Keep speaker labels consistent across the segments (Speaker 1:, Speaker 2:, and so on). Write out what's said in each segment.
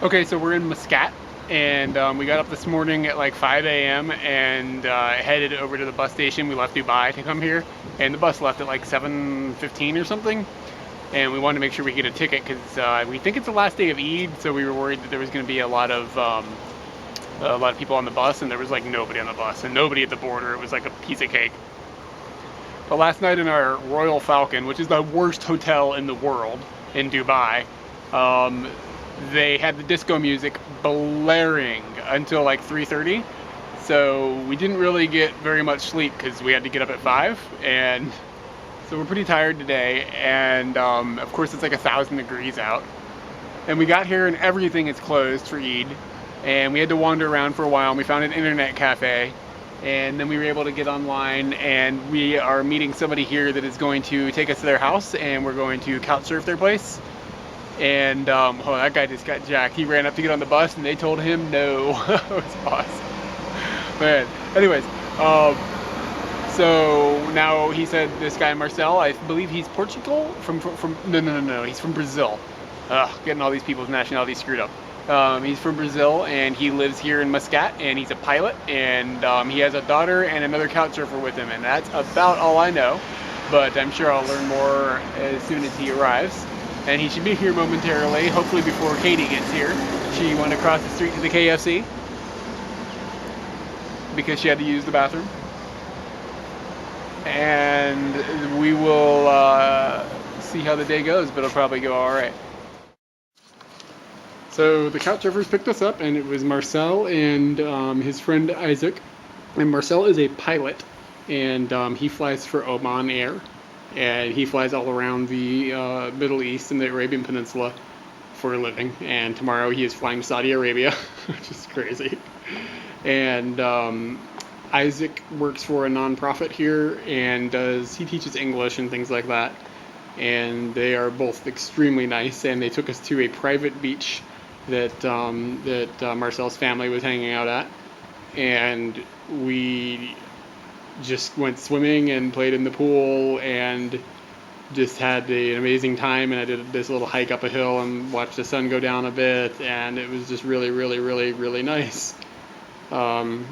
Speaker 1: Okay, so we're in Muscat, and we got up this morning at like 5 a.m. and headed over to the bus station. We left Dubai to come here, and the bus left at like 7:15 or something. And we wanted to make sure we get a ticket because we think it's the last day of Eid, so we were worried that there was going to be a lot of people on the bus, and there was like nobody on the bus and nobody at the border. It was like a piece of cake. But last night in our Royal Falcon, which is the worst hotel in the world in Dubai, um, they had the disco music blaring until like 3:30. So we didn't really get very much sleep because we had to get up at 5, and so we're pretty tired today. And of course it's like 1,000 degrees out. And we got here and everything is closed for Eid. And we had to wander around for a while, and we found an internet cafe. And then we were able to get online, and we are meeting somebody here that is going to take us to their house, and we're going to couch surf their place. And oh, that guy just got jacked. He ran up to get on the bus, and they told him no. It was awesome, man. Anyways, so now he said this guy Marcel, I believe he's Portugal from no, he's from Brazil. Ugh, getting all these people's nationalities screwed up. He's from Brazil, and he lives here in Muscat, and he's a pilot, and he has a daughter and another couch surfer with him, and that's about all I know. But I'm sure I'll learn more as soon as he arrives. And he should be here momentarily, hopefully before Katie gets here. She went across the street to the KFC because she had to use the bathroom. And we will see how the day goes, but it'll probably go all right. So the couch surfers picked us up, and it was Marcel and his friend Isaac. And Marcel is a pilot, and he flies for Oman Air, and he flies all around the Middle East and the Arabian Peninsula for a living. And tomorrow he is flying to Saudi Arabia, which is crazy. And Isaac works for a nonprofit here, and he teaches English and things like that. And they are both extremely nice, and they took us to a private beach that Marcel's family was hanging out at, and we just went swimming and played in the pool and just had an amazing time. And I did this little hike up a hill and watched the sun go down a bit, and it was just really, really, really, really nice. Marcel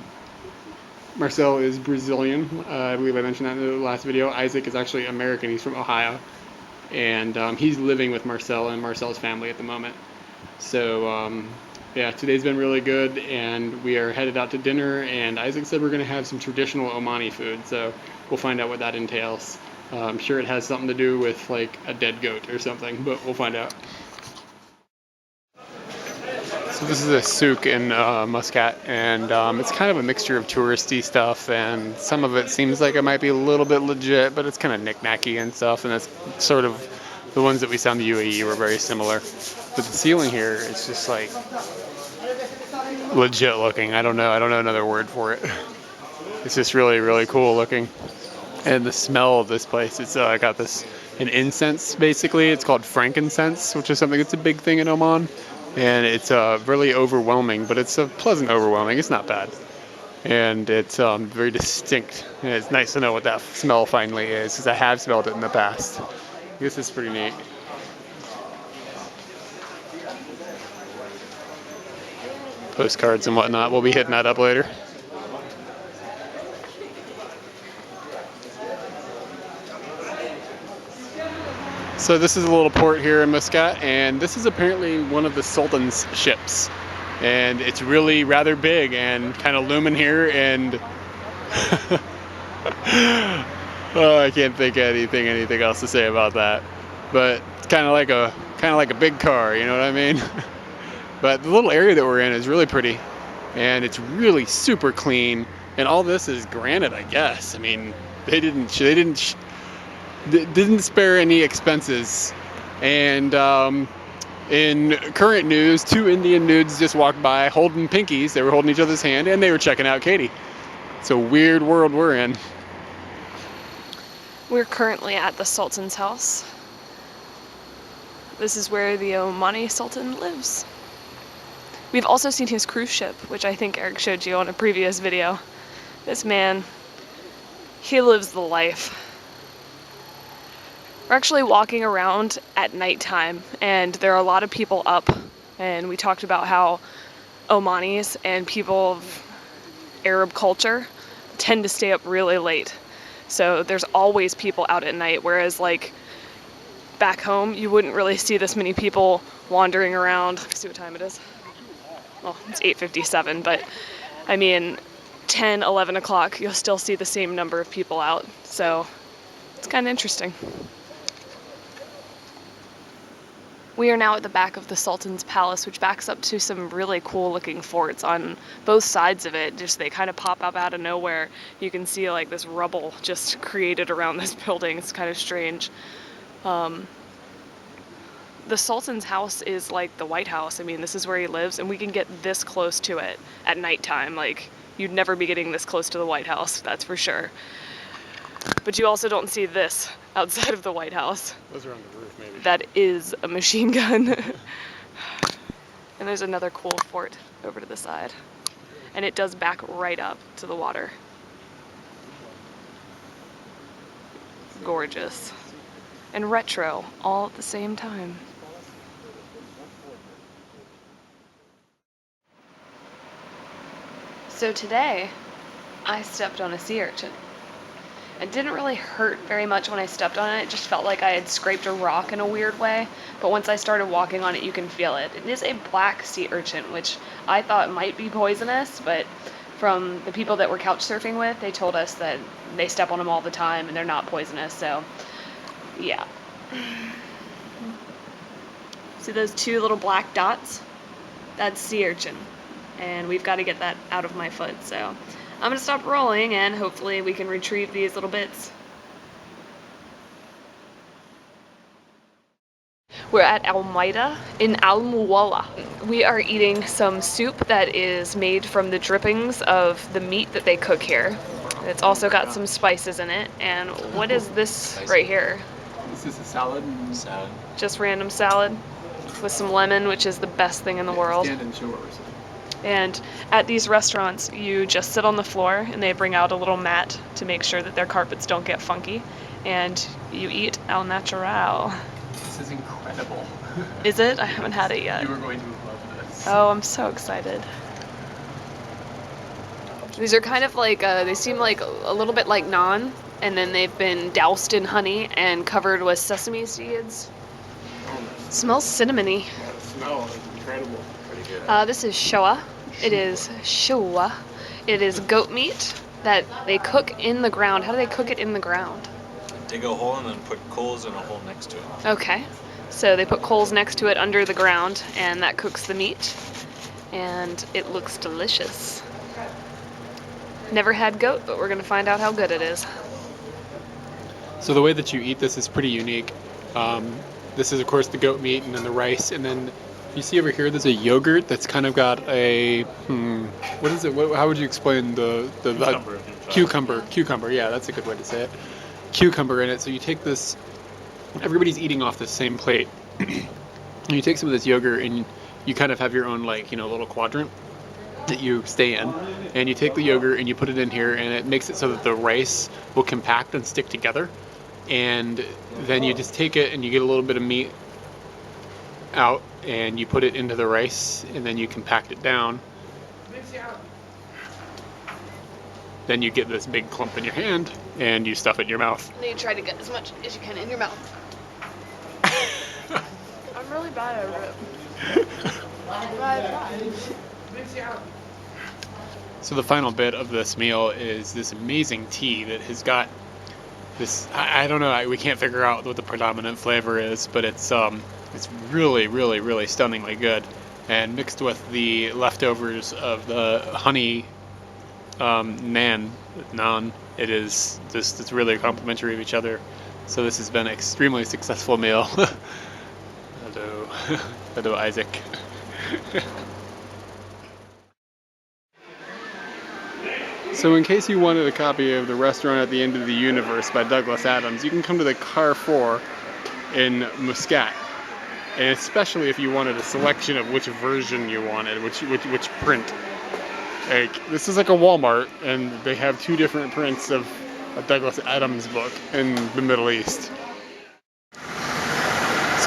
Speaker 1: is Brazilian. I believe I mentioned that in the last video. Isaac is actually American. He's from Ohio, and he's living with Marcel and Marcel's family at the moment. So yeah, today's been really good, and we are headed out to dinner, and Isaac said we're going to have some traditional Omani food, so we'll find out what that entails. I'm sure it has something to do with like a dead goat or something, but we'll find out. So this is a souk in Muscat, and it's kind of a mixture of touristy stuff, and some of it seems like it might be a little bit legit, but it's kind of knick-knacky and stuff, and it's sort of the ones that we saw in the UAE were very similar. But the ceiling here is just like legit looking. I don't know another word for it. It's just really, really cool looking. And the smell of this place, it's got an incense basically. It's called frankincense, which is something that's a big thing in Oman. And it's really overwhelming, but it's a pleasant overwhelming. It's not bad. And it's very distinct. And it's nice to know what that smell finally is, because I have smelled it in the past. This is pretty neat. Postcards and whatnot. We'll be hitting that up later. So this is a little port here in Muscat, and this is apparently one of the Sultan's ships. And it's really rather big and kind of looming here, and oh, I can't think of anything else to say about that. But it's kind of like a big car, you know what I mean? But the little area that we're in is really pretty, and it's really super clean. And all this is granite, I guess. I mean, they didn't spare any expenses. And in current news, 2 Indian nudes just walked by holding pinkies. They were holding each other's hand, and they were checking out Katie. It's a weird world we're in.
Speaker 2: We're currently at the Sultan's house. This is where the Omani Sultan lives. We've also seen his cruise ship, which I think Eric showed you on a previous video. This man, he lives the life. We're actually walking around at nighttime, and there are a lot of people up and we talked about how Omanis and people of Arab culture tend to stay up really late. So there's always people out at night, whereas like back home, you wouldn't really see this many people wandering around. Let's see what time it is. Well, it's 8:57, but I mean, 10, 11 o'clock, you'll still see the same number of people out. So it's kind of interesting. We are now at the back of the Sultan's Palace, which backs up to some really cool looking forts on both sides of it. Just they kind of pop up out of nowhere. You can see like this rubble just created around this building. It's kind of strange. The Sultan's house is like the White House. I mean, this is where he lives, and we can get this close to it at nighttime. Like, you'd never be getting this close to the White House, that's for sure. But you also don't see this outside of the White House.
Speaker 1: Those are on the roof, maybe.
Speaker 2: That is a machine gun. And there's another cool fort over to the side. And it does back right up to the water. Gorgeous. And retro, all at the same time. So today, I stepped on a sea urchin. It didn't really hurt very much when I stepped on it. It just felt like I had scraped a rock in a weird way. But once I started walking on it, you can feel it. It is a black sea urchin, which I thought might be poisonous, but from the people that we're couch surfing with, they told us that they step on them all the time and they're not poisonous, so yeah. See those two little black dots? That's sea urchin. And we've got to get that out of my foot, so I'm gonna stop rolling and hopefully we can retrieve these little bits. We're at Al Maida in Al Muwalla. We are eating some soup that is made from the drippings of the meat that they cook here. It's also got some spices in it. And what is this right here?
Speaker 1: This is a salad.
Speaker 3: Salad.
Speaker 2: Just random salad with some lemon, which is the best thing in the world.
Speaker 1: Stand and shores.
Speaker 2: And at these restaurants, you just sit on the floor and they bring out a little mat to make sure that their carpets don't get funky. And you eat al natural.
Speaker 1: This is incredible.
Speaker 2: Is it? I haven't had it yet.
Speaker 1: You are going to love this.
Speaker 2: Oh, I'm so excited. These are kind of like, they seem like a little bit like naan, and then they've been doused in honey and covered with sesame seeds. Smells cinnamony.
Speaker 1: The smell is incredible.
Speaker 3: Pretty good.
Speaker 2: This is shoa. It is shoa. It is goat meat that they cook in the ground. How do they cook it in the ground?
Speaker 3: Dig a hole and then put coals in a hole next to it.
Speaker 2: Okay. So they put coals next to it under the ground, and that cooks the meat. And it looks delicious. Never had goat, but we're going to find out how good it is.
Speaker 1: So the way that you eat this is pretty unique. This is, of course, the goat meat and then the rice. And then you see over here, there's a yogurt that's kind of got a, what is it? How would you explain the Cucumber, yeah, that's a good way to say it. Cucumber in it. So you take this, everybody's eating off the same plate. And you take some of this yogurt and you kind of have your own, like, little quadrant that you stay in, and you take the yogurt and you put it in here, and it makes it so that the rice will compact and stick together. And then you just take it and you get a little bit of meat out and you put it into the rice, and then you compact it down. Then you get this big clump in your hand and you stuff it in your mouth.
Speaker 2: And then you try to get as much as you can in your mouth. I'm really bad at it.
Speaker 1: So the final bit of this meal is this amazing tea that has got this, I don't know, we can't figure out what the predominant flavor is, but it's really, really, really stunningly good. And mixed with the leftovers of the honey naan, it is just, it's really complementary of each other. So this has been an extremely successful meal. Hello Isaac. So in case you wanted a copy of The Restaurant at the End of the Universe by Douglas Adams, you can come to the Carrefour in Muscat. And especially if you wanted a selection of which version you wanted, which print. Like, this is like a Walmart, and they have two different prints of a Douglas Adams book in the Middle East.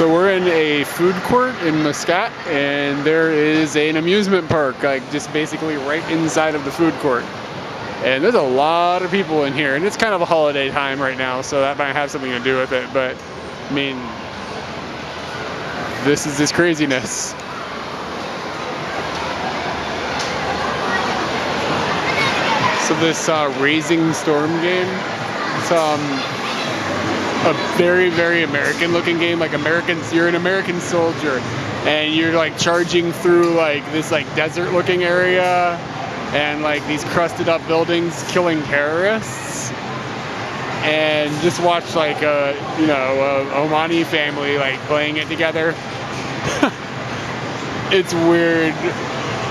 Speaker 1: So we're in a food court in Muscat, and there is an amusement park, like just basically right inside of the food court. And there's a lot of people in here, and it's kind of a holiday time right now, so that might have something to do with it. But I mean, this is just craziness. So this Raising Storm game, it's a very, very American looking game. Like you're an American soldier, and you're like charging through like this like desert looking area, and like these crusted up buildings killing terrorists. And just watch like a Omani family like playing it together. It's weird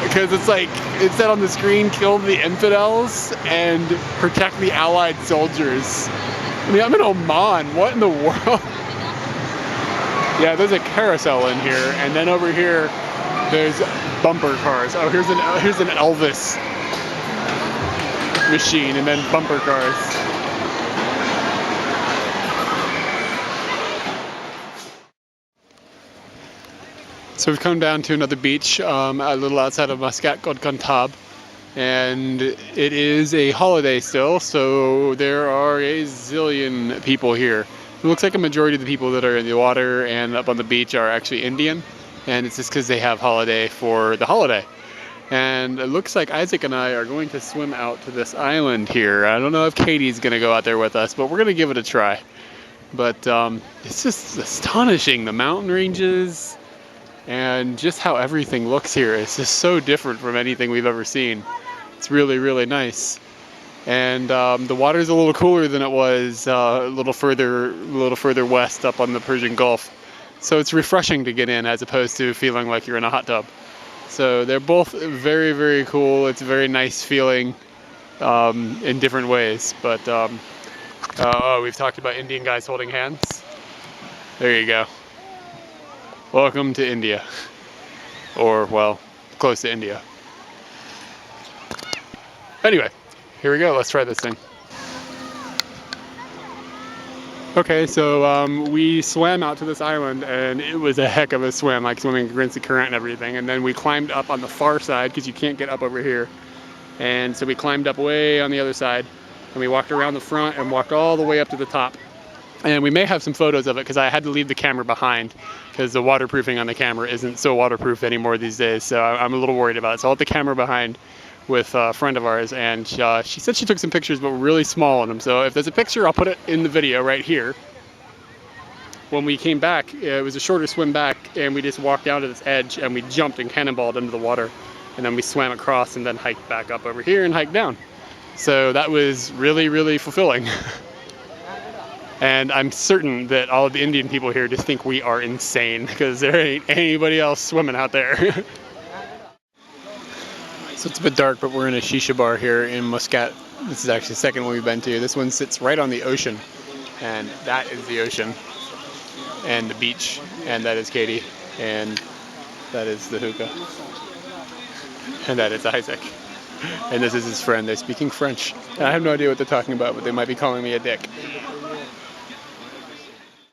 Speaker 1: because it's like it said on the screen, kill the infidels and protect the Allied soldiers. I mean, I'm in Oman. What in the world? Yeah, there's a carousel in here, and then over here, there's bumper cars. Oh, here's an Elvis machine, and then bumper cars. So we've come down to another beach, a little outside of Muscat called Cantab. And it is a holiday still, so there are a zillion people here. It looks like a majority of the people that are in the water and up on the beach are actually Indian, and it's just because they have holiday for the holiday. And it looks like Isaac and I are going to swim out to this island here. I don't know if Katie's going to go out there with us, but we're going to give it a try. But it's just astonishing, the mountain ranges and just how everything looks here. It's just so different from anything we've ever seen. It's really, really nice. And the water's a little cooler than it was a little further west up on the Persian Gulf. So it's refreshing to get in as opposed to feeling like you're in a hot tub. So they're both very, very cool. It's a very nice feeling in different ways. But we've talked about Indian guys holding hands. There you go. Welcome to India. Or, well, close to India. Anyway, here we go. Let's try this thing. Okay, so we swam out to this island, and it was a heck of a swim, like swimming against the current and everything. And then we climbed up on the far side, because you can't get up over here. And so we climbed up way on the other side, and we walked around the front and walked all the way up to the top. And we may have some photos of it, because I had to leave the camera behind, because the waterproofing on the camera isn't so waterproof anymore these days. So I'm a little worried about it. So I'll let the camera behind with a friend of ours, and she said she took some pictures, but were really small in them. So if there's a picture, I'll put it in the video right here. When we came back, it was a shorter swim back, and we just walked down to this edge, and we jumped and cannonballed into the water, and then we swam across and then hiked back up over here and hiked down. So that was really, really fulfilling. And I'm certain that all of the Indian people here just think we are insane, because there ain't anybody else swimming out there. So it's a bit dark, but we're in a shisha bar here in Muscat. This is actually the second one we've been to. This one sits right on the ocean, and that is the ocean, and the beach, and that is Katie, and that is the hookah, and that is Isaac, and this is his friend. They're speaking French, and I have no idea what they're talking about, but they might be calling me a dick.